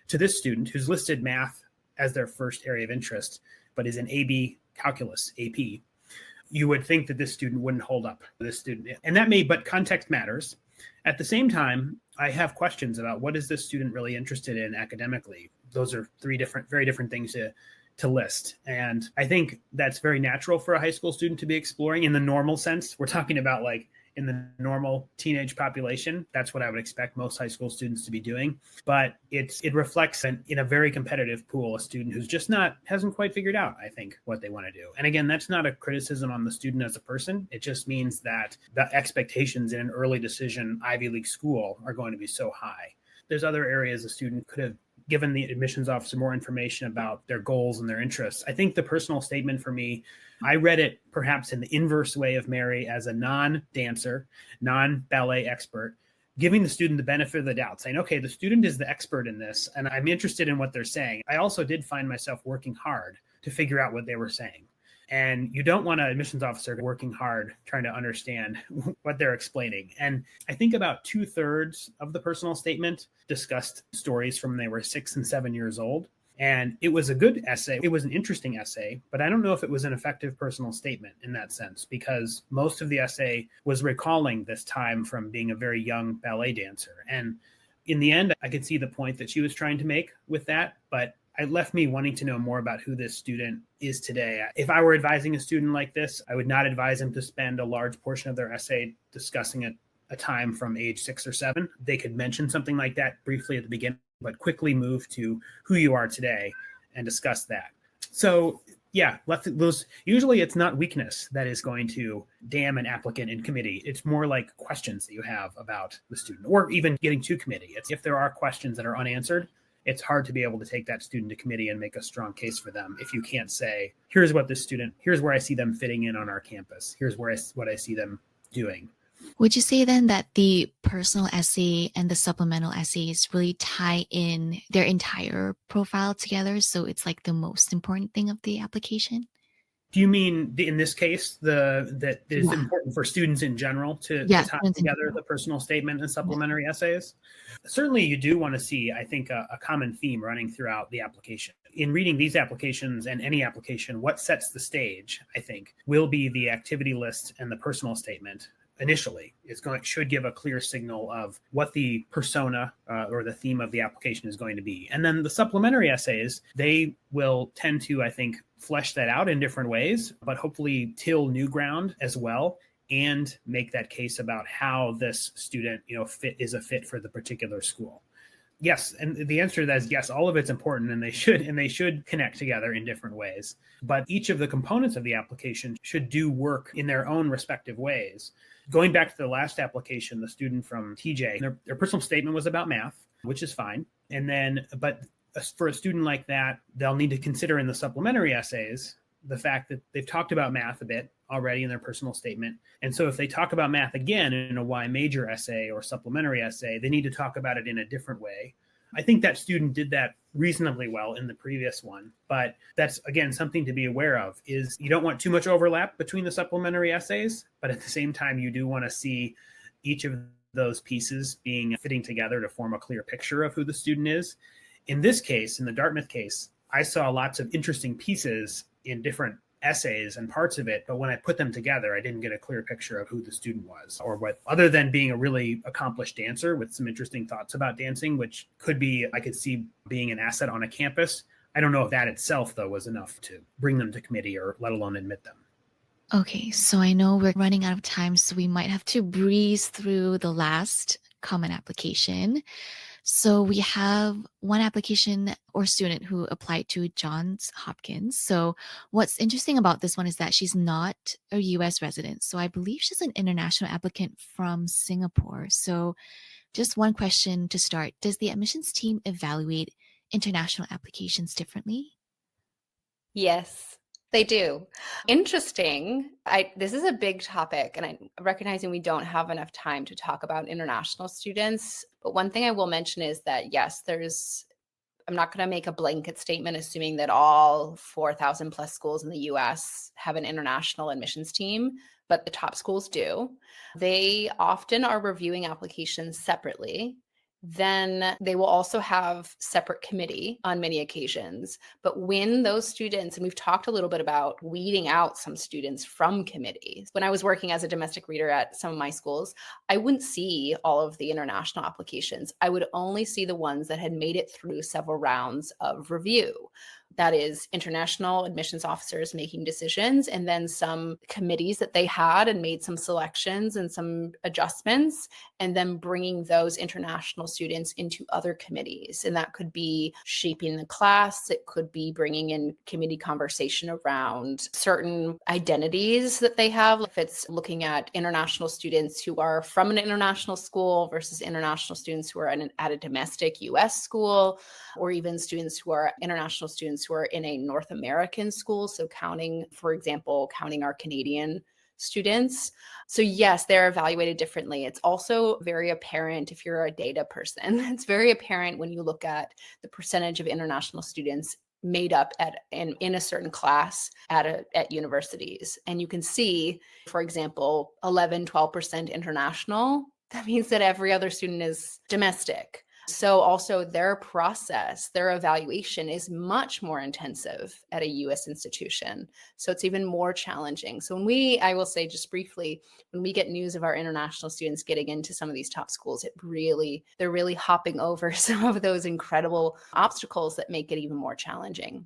to this student who's listed math as their first area of interest, but is an AB calculus, AP, you would think that this student wouldn't hold up. But context matters. At the same time, I have questions about what is this student really interested in academically. Those are 3 very different things to list. And I think that's very natural for a high school student to be exploring in the normal sense. We're talking about like in the normal teenage population. That's what I would expect most high school students to be doing. But it reflects in a very competitive pool, a student who's just hasn't quite figured out, I think, what they want to do. And again, that's not a criticism on the student as a person. It just means that the expectations in an early decision Ivy League school are going to be so high. There's other areas a student could have given the admissions officer more information about their goals and their interests. I think the personal statement for me, I read it perhaps in the inverse way of Mary as a non-dancer, non-ballet expert, giving the student the benefit of the doubt, saying, okay, the student is the expert in this, and I'm interested in what they're saying. I also did find myself working hard to figure out what they were saying. And you don't want an admissions officer working hard trying to understand what they're explaining. And I think about 2/3 of the personal statement discussed stories from when they were 6 and 7 years old. And it was a good essay. It was an interesting essay, but I don't know if it was an effective personal statement in that sense, because most of the essay was recalling this time from being a very young ballet dancer. And in the end, I could see the point that she was trying to make with that, but it left me wanting to know more about who this student is today. If I were advising a student like this, I would not advise them to spend a large portion of their essay discussing a time from age 6 or 7. They could mention something like that briefly at the beginning, but quickly move to who you are today and discuss that. So yeah, usually it's not weakness that is going to damn an applicant in committee. It's more like questions that you have about the student, or even getting to committee. It's if there are questions that are unanswered, it's hard to be able to take that student to committee and make a strong case for them if you can't say, here's where I see them fitting in on our campus. Here's what I see them doing.
Would you say then that the personal essay and the supplemental essays really tie in their entire profile together? So it's like the most important thing of the application?
Do you mean in this case that it is important for students in general to tie together the personal statement and supplementary essays? Certainly you do want to see, I think, a common theme running throughout the application. In reading these applications and any application, what sets the stage, I think, will be the activity list and the personal statement. Initially, should give a clear signal of what the persona or the theme of the application is going to be. And then the supplementary essays, they will tend to, I think, flesh that out in different ways, but hopefully till new ground as well, and make that case about how this student, is a fit for the particular school. Yes, and the answer to that is yes, all of it's important, and they should connect together in different ways. But each of the components of the application should do work in their own respective ways. Going back to the last application, the student from TJ, their personal statement was about math, which is fine. But for a student like that, they'll need to consider in the supplementary essays the fact that they've talked about math a bit already in their personal statement. And so if they talk about math again in a why major essay or supplementary essay, they need to talk about it in a different way. I think that student did that reasonably well in the previous one, but that's, again, something to be aware of is you don't want too much overlap between the supplementary essays, but at the same time, you do want to see each of those pieces fitting together to form a clear picture of who the student is. In this case, in the Dartmouth case, I saw lots of interesting pieces in different essays and parts of it, but when I put them together, I didn't get a clear picture of who the student was or what, other than being a really accomplished dancer with some interesting thoughts about dancing, which could be, I could see being an asset on a campus. I don't know if that itself, though, was enough to bring them to committee or let alone admit them.
Okay, so I know we're running out of time, so we might have to breeze through the last common application. So we have one application or student who applied to Johns Hopkins. So what's interesting about this one is that she's not a US resident. So I believe she's an international applicant from Singapore. So just one question to start. Does the admissions team evaluate international applications differently?
Yes, they do. Interesting. This is a big topic, and I'm recognizing we don't have enough time to talk about international students. But one thing I will mention is that, yes, I'm not going to make a blanket statement assuming that all 4,000 plus schools in the US have an international admissions team, but the top schools do. They often are reviewing applications separately. Then they will also have separate committee on many occasions. But when those students, and we've talked a little bit about weeding out some students from committees. When I was working as a domestic reader at some of my schools, I wouldn't see all of the international applications. I would only see the ones that had made it through several rounds of review. That is international admissions officers making decisions, and then some committees that they had and made some selections and some adjustments, and then bringing those international students into other committees. And that could be shaping the class. It could be bringing in committee conversation around certain identities that they have. If it's looking at international students who are from an international school versus international students who are at a domestic US school, or even students who are international students who are in a North American school. So counting, for example, counting our Canadian students. So yes, they're evaluated differently. It's also very apparent if you're a data person. It's very apparent when you look at the percentage of international students made up in a certain class at universities. And you can see, for example, 11-12% international. That means that every other student is domestic. So also their process, their evaluation is much more intensive at a US institution. So it's even more challenging. So I will say just briefly, when we get news of our international students getting into some of these top schools, they're really hopping over some of those incredible obstacles that make it even more challenging.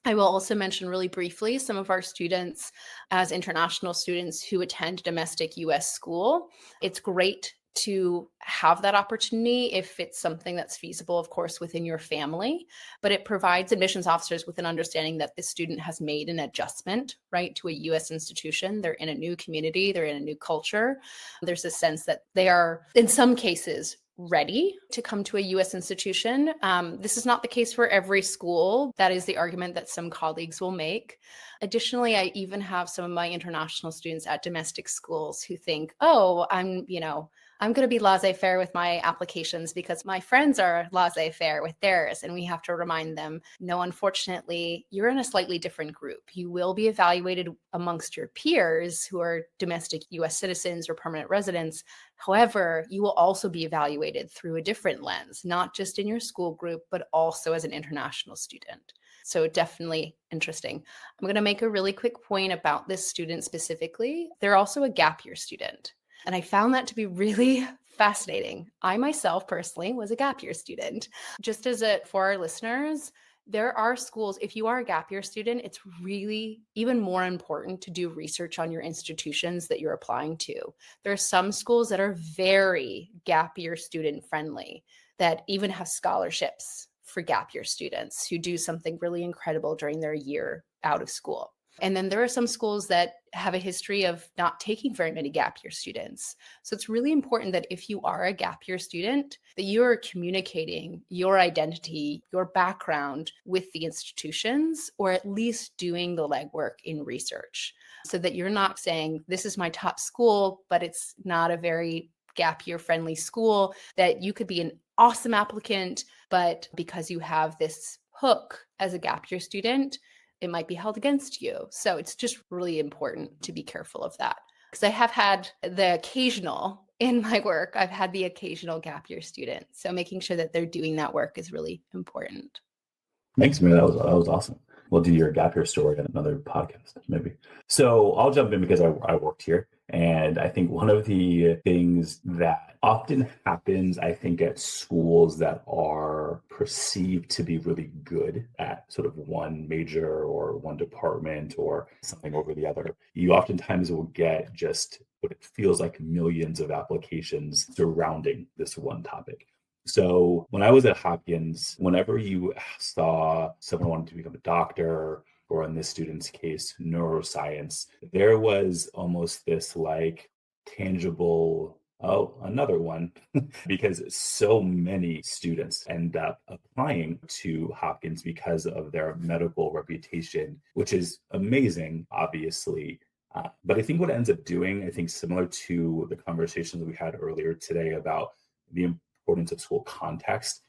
I will also mention really briefly some of our students as international students who attend domestic US school. It's great to have that opportunity if it's something that's feasible, of course, within your family, but it provides admissions officers with an understanding that the student has made an adjustment, right, to a US institution. They're in a new community, they're in a new culture. There's a sense that they are, in some cases, ready to come to a US institution. This is not the case for every school. That is the argument that some colleagues will make. Additionally, I even have some of my international students at domestic schools who think, oh, I'm going to be laissez-faire with my applications because my friends are laissez-faire with theirs. And we have to remind them, no, unfortunately, you're in a slightly different group. You will be evaluated amongst your peers who are domestic US citizens or permanent residents. However, you will also be evaluated through a different lens, not just in your school group, but also as an international student. So definitely interesting. I'm going to make a really quick point about this student specifically. They're also a gap year student. And I found that to be really fascinating. I myself personally was a gap year student. Just for our listeners, there are schools, if you are a gap year student, it's really even more important to do research on your institutions that you're applying to. There are some schools that are very gap year student friendly, that even have scholarships for gap year students who do something really incredible during their year out of school. And then there are some schools that have a history of not taking very many gap year students. So it's really important that if you are a gap year student, that you're communicating your identity, your background with the institutions, or at least doing the legwork in research, so that you're not saying, this is my top school, but it's not a very gap year friendly school, that you could be an awesome applicant, but because you have this hook as a gap year student, it might be held against you. So it's just really important to be careful of that. Because I have had in my work, I've had the occasional gap year student. So making sure that they're doing that work is really important.
Thanks, man. That was awesome. we'll do your gap year story on another podcast, maybe. So I'll jump in because I worked here. And I think one of the things that often happens, I think, at schools that are perceived to be really good at sort of one major or one department or something over the other, you oftentimes will get just what it feels like millions of applications surrounding this one topic. So when I was at Hopkins, whenever you saw someone wanting to become a doctor, or in this student's case, neuroscience, there was almost this like tangible, oh, another one, because so many students end up applying to Hopkins because of their medical reputation, which is amazing, obviously. But I think what it ends up doing, I think similar to the conversations we had earlier today about the importance of school context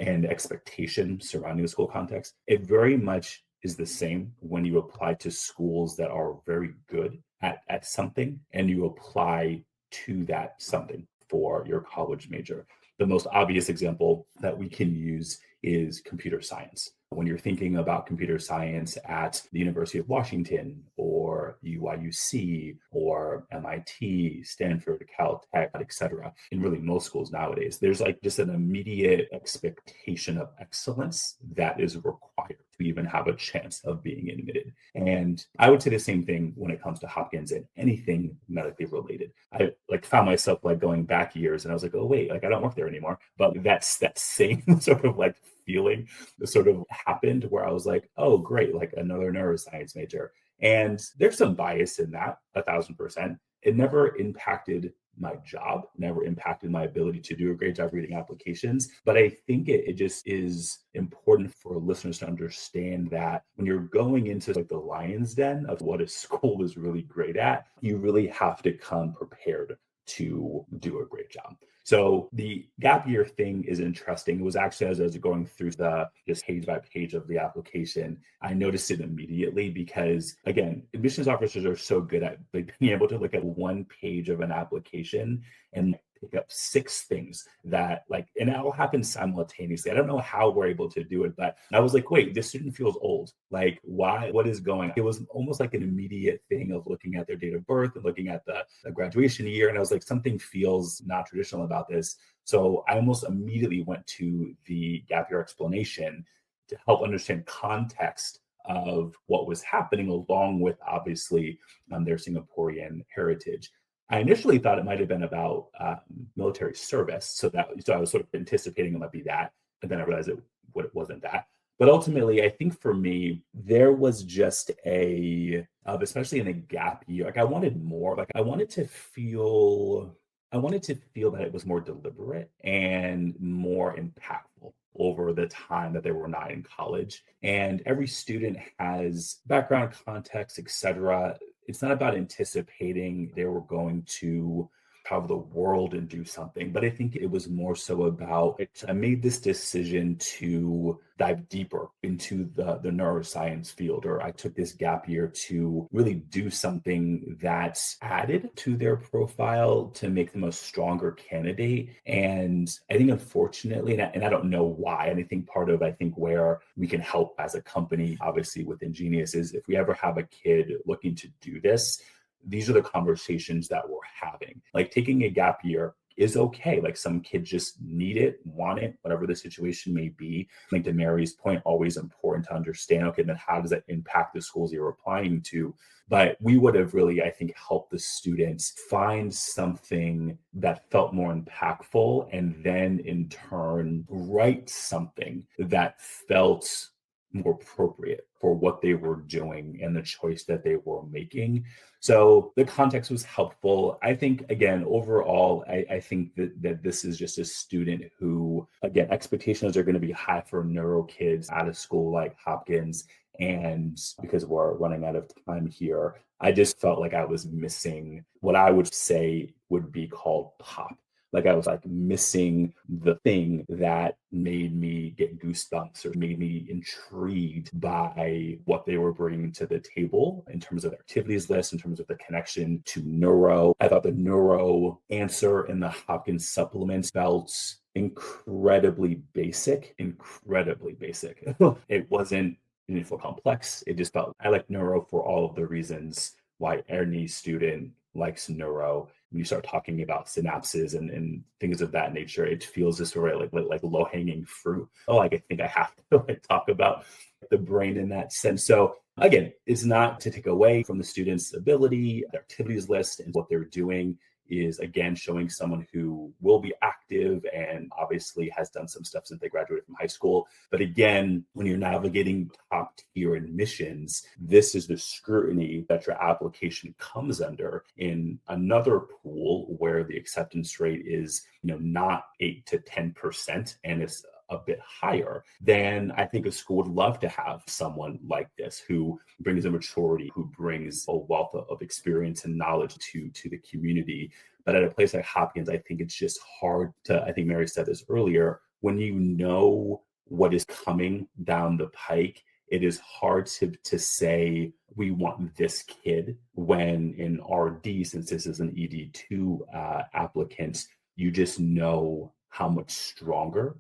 and expectation surrounding the school context, it very much is the same when you apply to schools that are very good at something and you apply to that something for your college major. The most obvious example that we can use is computer science. When you're thinking about computer science at the University of Washington or UIUC or MIT, Stanford, Caltech, etc., in really most schools nowadays, there's like just an immediate expectation of excellence that is required to even have a chance of being admitted. And I would say the same thing when it comes to Hopkins and anything medically related. I like found myself like going back years and I was like, oh wait, like I don't work there anymore. But that's that same sort of like feeling that sort of happened where I was like, oh great, like another neuroscience major. And there's some bias in that, 1,000%. It never impacted my job, never impacted my ability to do a great job reading applications. But I think it just is important for listeners to understand that when you're going into like the lion's den of what a school is really great at, you really have to come prepared to do a great job. So the gap year thing is interesting. It was actually as I was going through the just page by page of the application, I noticed it immediately because again, admissions officers are so good at like being able to look at one page of an application and pick up 6 things that like, and it all happens simultaneously. I don't know how we're able to do it, but I was like, wait, this student feels old. Like, why? What is going on? It was almost like an immediate thing of looking at their date of birth and looking at the graduation year. And I was like, something feels not traditional about this. So I almost immediately went to the gap year explanation to help understand context of what was happening, along with obviously their Singaporean heritage. I initially thought it might have been about military service, so I was sort of anticipating it might be that, and then I realized it wasn't that. But ultimately, I think for me, there was just especially in a gap year, like I wanted more. Like I wanted to feel that it was more deliberate and more impactful over the time that they were not in college. And every student has background, context, etc. It's not about anticipating they were going to travel the world and do something, but I think it was more so about I made this decision to dive deeper into the neuroscience field, or I took this gap year to really do something that's added to their profile to make them a stronger candidate. And I think unfortunately, and I don't know why, and I think part of where we can help as a company, obviously with InGenius, is if we ever have a kid looking to do this, these are the conversations that we're having. Like taking a gap year is okay. Like some kids just need it, want it, whatever the situation may be. I think to Mary's point, always important to understand, okay, then how does that impact the schools you're applying to? But we would have really, I think, helped the students find something that felt more impactful and then in turn write something that felt more appropriate for what they were doing and the choice that they were making. So the context was helpful. I think, again, overall, I think that this is just a student who, again, expectations are going to be high for neuro kids at a school like Hopkins. And because we're running out of time here, I just felt like I was missing what I would say would be called pop. Like I was like missing the thing that made me get goosebumps or made me intrigued by what they were bringing to the table in terms of the activities list, in terms of the connection to neuro. I thought the neuro answer in the Hopkins supplements felt incredibly basic. It wasn't didn't feel complex. It just felt, I like neuro for all of the reasons why any student likes neuro. When you start talking about synapses and things of that nature, it feels just sort of like low-hanging fruit. Oh, I think I have to talk about the brain in that sense. So again, it's not to take away from the students' ability. The activities list and what they're doing is, again, showing someone who will be active and obviously has done some stuff since they graduated from high school. But again, when you're navigating top tier admissions, this is the scrutiny that your application comes under in another pool where the acceptance rate is, not 8 to 10%, and it's a bit higher. Then I think a school would love to have someone like this who brings a maturity, who brings a wealth of experience and knowledge to the community. But at a place like Hopkins, I think it's just hard to, I think Mary said this earlier, when you know what is coming down the pike, it is hard to say we want this kid when in RD, since this is an ED2 applicant, you just know how much stronger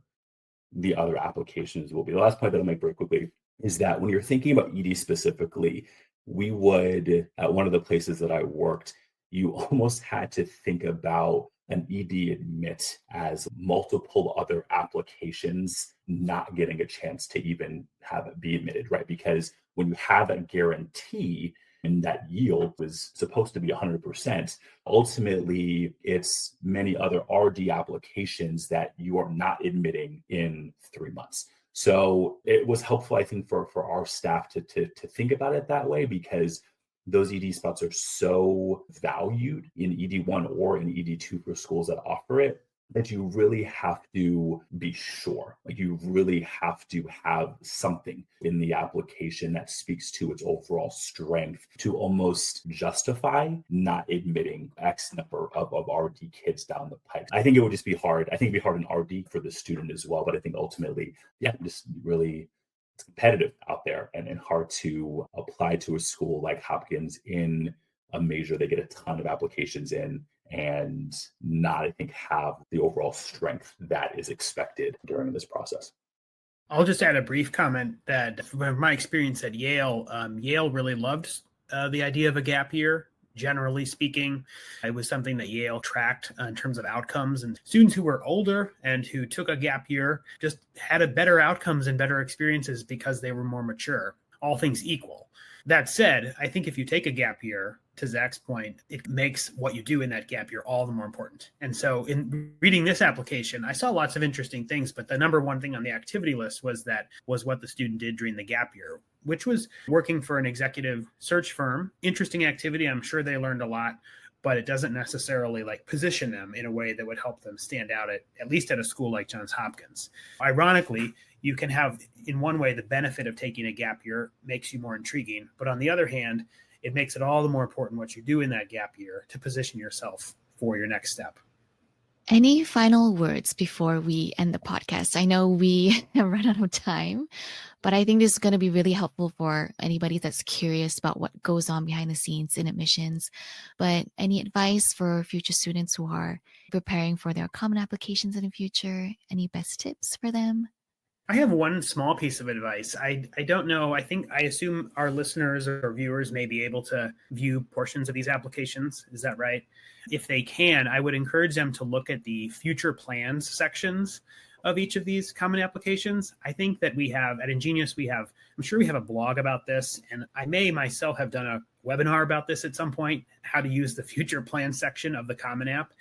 the other applications will be. The last point that I'll make very quickly is that when you're thinking about ED specifically, we would, at one of the places that I worked, you almost had to think about an ED admit as multiple other applications not getting a chance to even have it be admitted, right? Because when you have a guarantee and that yield was supposed to be 100%, ultimately it's many other RD applications that you are not admitting in 3 months. So it was helpful, I think, for our staff to think about it that way, because those ED spots are so valued in ED1 or in ED2 for schools that offer it, that you really have to be sure. Like, you really have to have something in the application that speaks to its overall strength to almost justify not admitting X number of RD kids down the pipe. I think it would just be hard. I think it'd be hard in RD for the student as well. But I think ultimately, just really, it's competitive out there and hard to apply to a school like Hopkins in a major they get a ton of applications in and not, I think, have the overall strength that is expected during this process.
I'll just add a brief comment that from my experience at Yale, Yale really loved the idea of a gap year. Generally speaking, it was something that Yale tracked in terms of outcomes, and students who were older and who took a gap year just had a better outcomes and better experiences because they were more mature, all things equal. That said, I think if you take a gap year, to Zach's point, it makes what you do in that gap year all the more important. And so in reading this application, I saw lots of interesting things, but the number one thing on the activity list was what the student did during the gap year, which was working for an executive search firm. Interesting activity. I'm sure they learned a lot, but it doesn't necessarily position them in a way that would help them stand out at least at a school like Johns Hopkins. Ironically, you can have, in one way, the benefit of taking a gap year makes you more intriguing. But on the other hand, it makes it all the more important what you do in that gap year to position yourself for your next step.
Any final words before we end the podcast? I know we have run out of time, but I think this is going to be really helpful for anybody that's curious about what goes on behind the scenes in admissions. But any advice for future students who are preparing for their common applications in the future? Any best tips for them?
I have one small piece of advice. I don't know. I assume our listeners or viewers may be able to view portions of these applications. Is that right? If they can, I would encourage them to look at the future plans sections of each of these common applications. I think that we have at InGenius, I'm sure we have a blog about this, and I may myself have done a webinar about this at some point, how to use the future plan section of the Common App.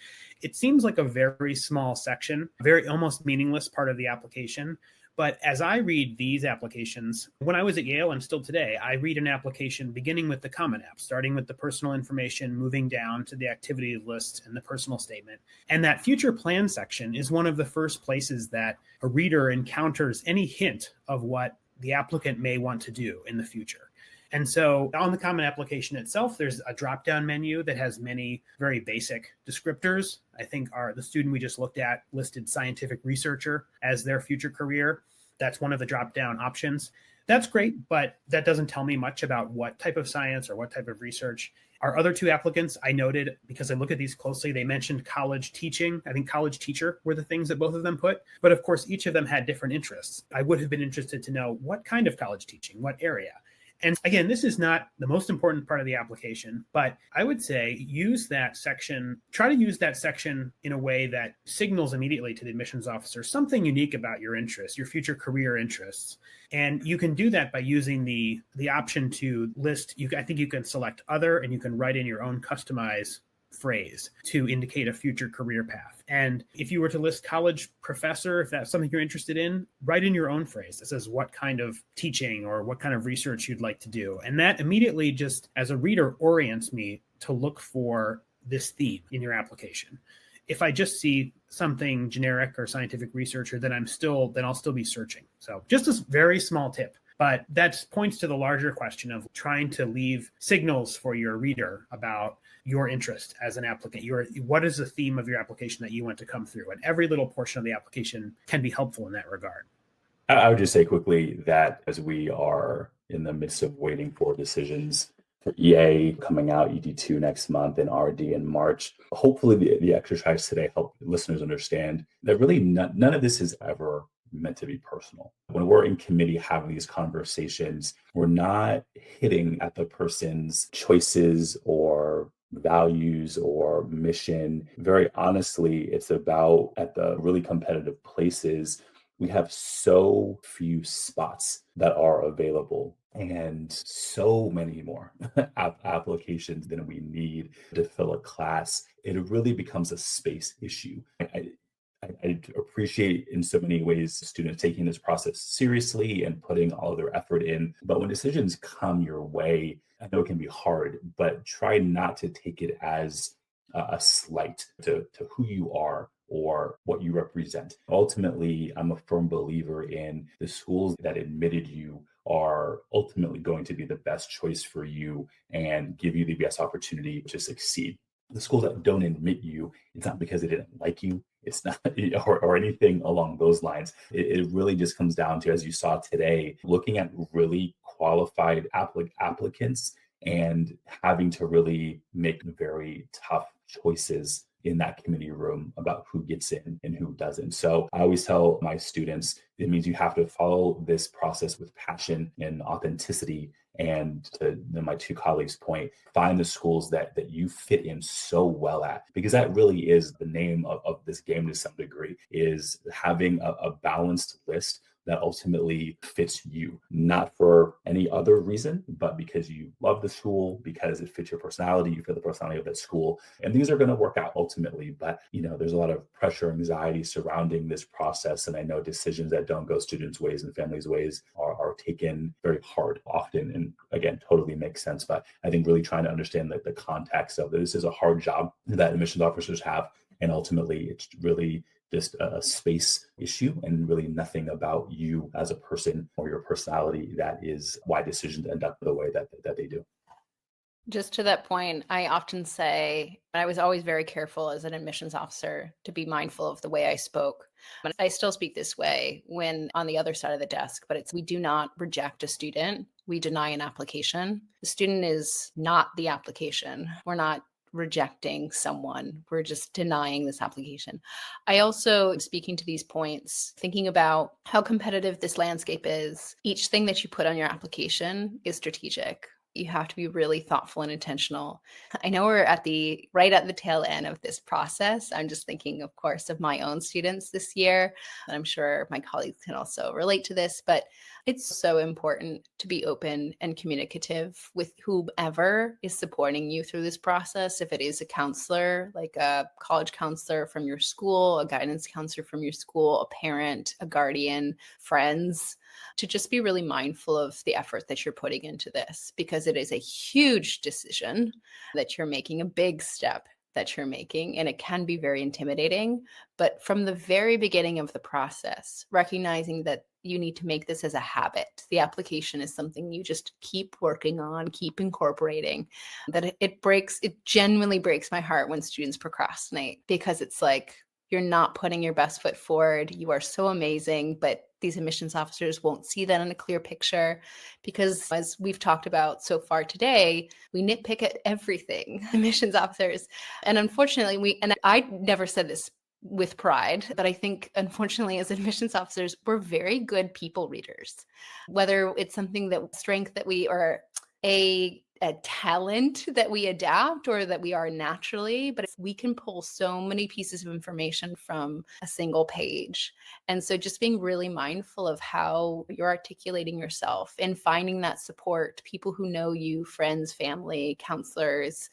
It seems like a very small section, very almost meaningless part of the application. But as I read these applications, when I was at Yale and still today, I read an application beginning with the Common App, starting with the personal information, moving down to the activity list and the personal statement. And that future plan section is one of the first places that a reader encounters any hint of what the applicant may want to do in the future. And so on the Common Application itself, there's a drop-down menu that has many very basic descriptors. I think the student we just looked at listed scientific researcher as their future career. That's one of the drop-down options. That's great, but that doesn't tell me much about what type of science or what type of research. Our other two applicants, I noted, because I look at these closely, they mentioned college teaching. I think college teacher were the things that both of them put. But of course, each of them had different interests. I would have been interested to know what kind of college teaching, what area. And again, this is not the most important part of the application, but I would say try to use that section in a way that signals immediately to the admissions officer something unique about your interests, your future career interests. And you can do that by using the option to list, I think you can select other, and you can write in your own customized phrase to indicate a future career path. And if you were to list college professor, if that's something you're interested in, write in your own phrase that says what kind of teaching or what kind of research you'd like to do. And that immediately, just as a reader, orients me to look for this theme in your application. If I just see something generic or scientific researcher, then I'll still be searching. So just a very small tip. But that points to the larger question of trying to leave signals for your reader about your interest as an applicant. What is the theme of your application that you want to come through? And every little portion of the application can be helpful in that regard.
I would just say quickly that as we are in the midst of waiting for decisions for EA coming out, ED2 next month, and RD in March, hopefully the exercise today helped listeners understand that really none of this is ever meant to be personal. When we're in committee having these conversations, we're not hitting at the person's choices or values or mission. Very honestly, it's about at the really competitive places, we have so few spots that are available and so many more applications than we need to fill a class. It really becomes a space issue. I appreciate in so many ways students taking this process seriously and putting all of their effort in. But when decisions come your way, I know it can be hard, but try not to take it as a slight to who you are or what you represent. Ultimately, I'm a firm believer in the schools that admitted you are ultimately going to be the best choice for you and give you the best opportunity to succeed. The schools that don't admit you, it's not because they didn't like you. It's not, or anything along those lines. It really just comes down to, as you saw today, looking at really qualified applicants and having to really make very tough choices in that committee room about who gets in and who doesn't. So I always tell my students, it means you have to follow this process with passion and authenticity. And to my two colleagues' point, find the schools that you fit in so well at, because that really is the name of this game to some degree, is having a balanced list that ultimately fits you, not for any other reason, but because you love the school, because it fits your personality, you feel the personality of that school. And these are going to work out ultimately. But, there's a lot of pressure, anxiety surrounding this process. And I know decisions that don't go students' ways and families' ways are taken very hard often. And again, totally makes sense. But I think really trying to understand the context of this is a hard job that admissions officers have. And ultimately, it's really just a space issue and really nothing about you as a person or your personality. That is why decisions end up the way that they do.
Just to that point, I often say, I was always very careful as an admissions officer to be mindful of the way I spoke. But I still speak this way when on the other side of the desk, but we do not reject a student. We deny an application. The student is not the application. We're not rejecting someone. We're just denying this application. I also, speaking to these points, thinking about how competitive this landscape is. Each thing that you put on your application is strategic. You have to be really thoughtful and intentional. I know we're right at the tail end of this process. I'm just thinking, of course, of my own students this year. And I'm sure my colleagues can also relate to this, but it's so important to be open and communicative with whomever is supporting you through this process. If it is a counselor, like a college counselor from your school, a guidance counselor from your school, a parent, a guardian, friends, to just be really mindful of the effort that you're putting into this, because it is a huge decision that you're making, a big step that you're making, and it can be very intimidating. But from the very beginning of the process, recognizing that you need to make this as a habit. The application is something you just keep working on, keep incorporating. That it genuinely breaks my heart when students procrastinate, because it's like, you're not putting your best foot forward. You are so amazing, but these admissions officers won't see that in a clear picture because, as we've talked about so far today, we nitpick at everything, admissions officers. And unfortunately, and I never said this with pride, but I think, unfortunately, as admissions officers, we're very good people readers. Whether it's something that strength that we are a talent that we adapt or that we are naturally, but we can pull so many pieces of information from a single page. And so just being really mindful of how you're articulating yourself and finding that support, people who know you, friends, family, counselors,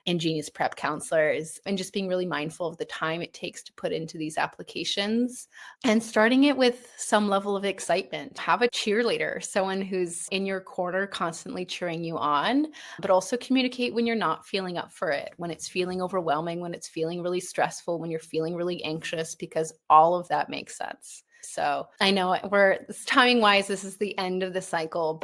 InGenius prep counselors, and just being really mindful of the time it takes to put into these applications and starting it with some level of excitement. Have a cheerleader, someone who's in your corner constantly cheering you on, but also communicate when you're not feeling up for it, when it's feeling overwhelming, when it's feeling really stressful, when you're feeling really anxious, because all of that makes sense. So I know timing wise, this is the end of the cycle,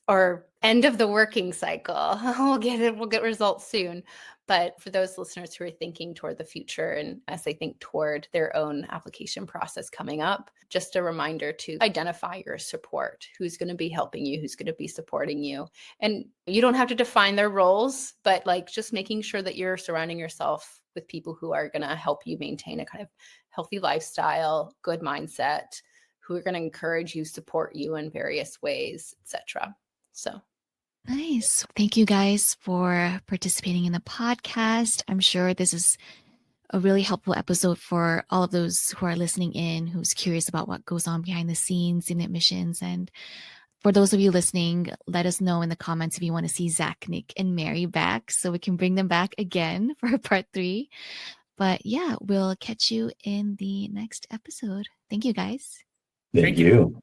or end of the working cycle. We'll get results soon. But for those listeners who are thinking toward the future and as they think toward their own application process coming up, just a reminder to identify your support, who's going to be helping you, who's going to be supporting you. And you don't have to define their roles, but just making sure that you're surrounding yourself with people who are going to help you maintain a kind of healthy lifestyle, good mindset, who are going to encourage you, support you in various ways, etc. So
nice. Thank you guys for participating in the podcast. I'm sure this is a really helpful episode for all of those who are listening in, who's curious about what goes on behind the scenes in admissions. And for those of you listening, let us know in the comments if you want to see Zach, Nick, and Mary back so we can bring them back again for part 3. But yeah, we'll catch you in the next episode. Thank you, guys.
Thank you.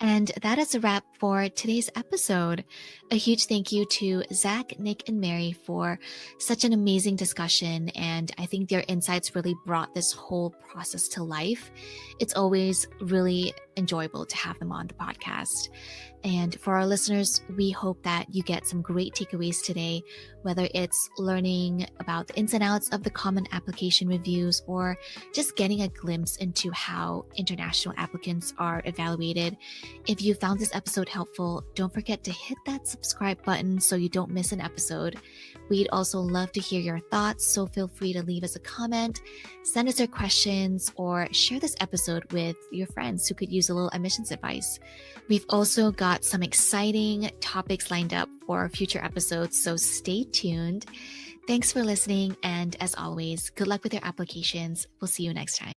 And that is a wrap for today's episode. A huge thank you to Zach, Nick, and Mary for such an amazing discussion. And I think their insights really brought this whole process to life. It's always really enjoyable to have them on the podcast. And for our listeners, we hope that you get some great takeaways today, whether it's learning about the ins and outs of the common application reviews or just getting a glimpse into how international applicants are evaluated. If you found this episode helpful, don't forget to hit that subscribe button so you don't miss an episode. We'd also love to hear your thoughts, so feel free to leave us a comment, send us your questions, or share this episode with your friends who could use a little admissions advice. We've also got some exciting topics lined up for future episodes, so stay tuned. Thanks for listening, and as always, good luck with your applications. We'll see you next time.